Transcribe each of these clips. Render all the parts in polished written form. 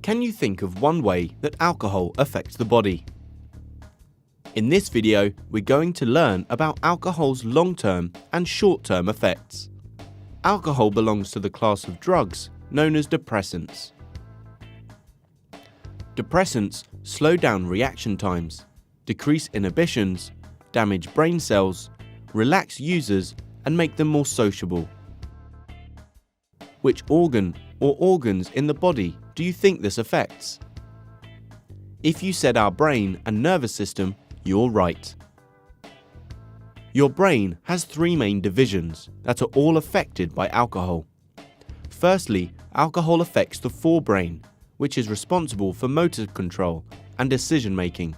Can you think of one way that alcohol affects the body? In this video, we're going to learn about alcohol's long-term and short-term effects. Alcohol belongs to the class of drugs known as depressants. Depressants slow down reaction times, decrease inhibitions, damage brain cells, relax users, and make them more sociable. Which organ or organs in the body do you think this affects? If you said our brain and nervous system, you're right. Your brain has three main divisions that are all affected by alcohol. Firstly, alcohol affects the forebrain, which is responsible for motor control and decision making.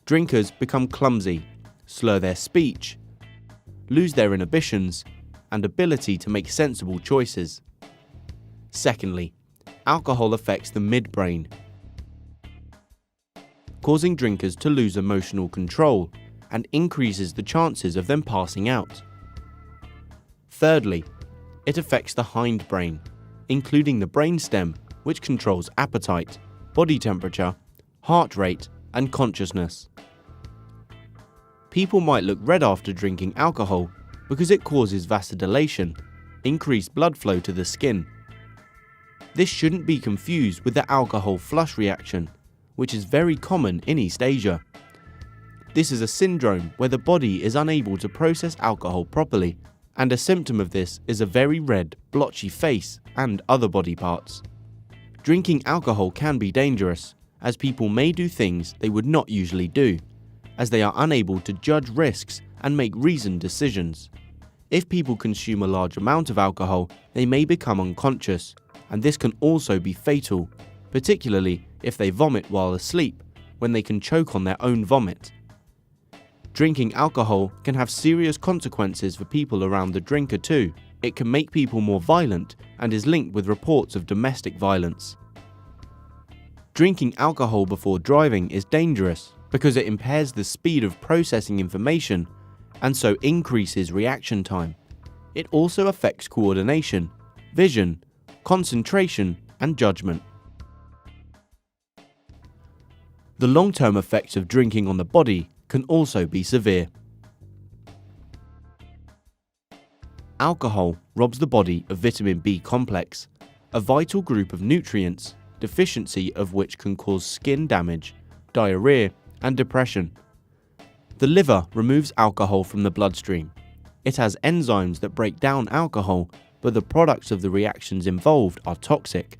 Drinkers become clumsy, slur their speech, lose their inhibitions and ability to make sensible choices. Secondly, alcohol affects the midbrain, causing drinkers to lose emotional control and increases the chances of them passing out. Thirdly, it affects the hindbrain, including the brainstem, which controls appetite, body temperature, heart rate, and consciousness. People might look red after drinking alcohol because it causes vasodilation, increased blood flow to the skin. This shouldn't be confused with the alcohol flush reaction, which is very common in East Asia. This is a syndrome where the body is unable to process alcohol properly, and a symptom of this is a very red, blotchy face and other body parts. Drinking alcohol can be dangerous, as people may do things they would not usually do, as they are unable to judge risks and make reasoned decisions. If people consume a large amount of alcohol, they may become unconscious, and this can also be fatal, particularly if they vomit while asleep, when they can choke on their own vomit. Drinking alcohol can have serious consequences for people around the drinker too. It can make people more violent and is linked with reports of domestic violence. Drinking alcohol before driving is dangerous because it impairs the speed of processing information and so increases reaction time. It also affects coordination, vision, concentration, and judgment. The long-term effects of drinking on the body can also be severe. Alcohol robs the body of vitamin B complex, a vital group of nutrients, deficiency of which can cause skin damage, diarrhea, and depression. The liver removes alcohol from the bloodstream. It has enzymes that break down alcohol, but the products of the reactions involved are toxic.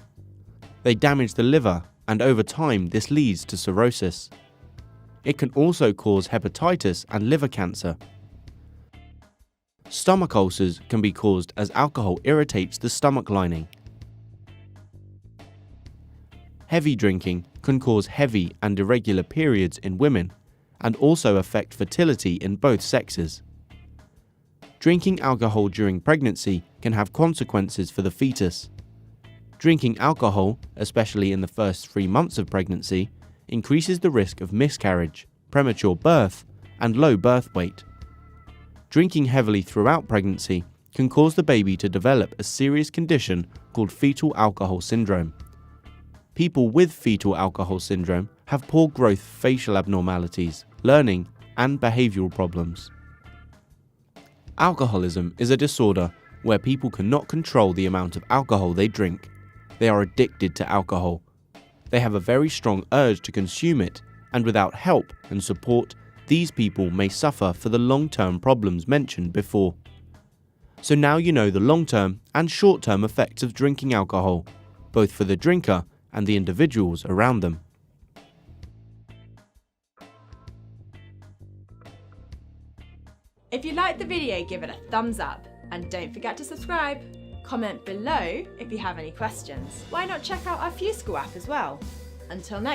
They damage the liver, and over time this leads to cirrhosis. It can also cause hepatitis and liver cancer. Stomach ulcers can be caused as alcohol irritates the stomach lining. Heavy drinking can cause heavy and irregular periods in women and also affect fertility in both sexes. Drinking alcohol during pregnancy can have consequences for the fetus. Drinking alcohol, especially in the first 3 months of pregnancy, increases the risk of miscarriage, premature birth, and low birth weight. Drinking heavily throughout pregnancy can cause the baby to develop a serious condition called fetal alcohol syndrome. People with fetal alcohol syndrome have poor growth facial abnormalities, learning, and behavioral problems. Alcoholism is a disorder where people cannot control the amount of alcohol they drink. They are addicted to alcohol. They have a very strong urge to consume it, and without help and support, these people may suffer for the long-term problems mentioned before. So now you know the long-term and short-term effects of drinking alcohol, both for the drinker and the individuals around them. If you liked the video, give it a thumbs up and don't forget to subscribe. Comment below if you have any questions. Why not check out our FuseSchool app as well? Until next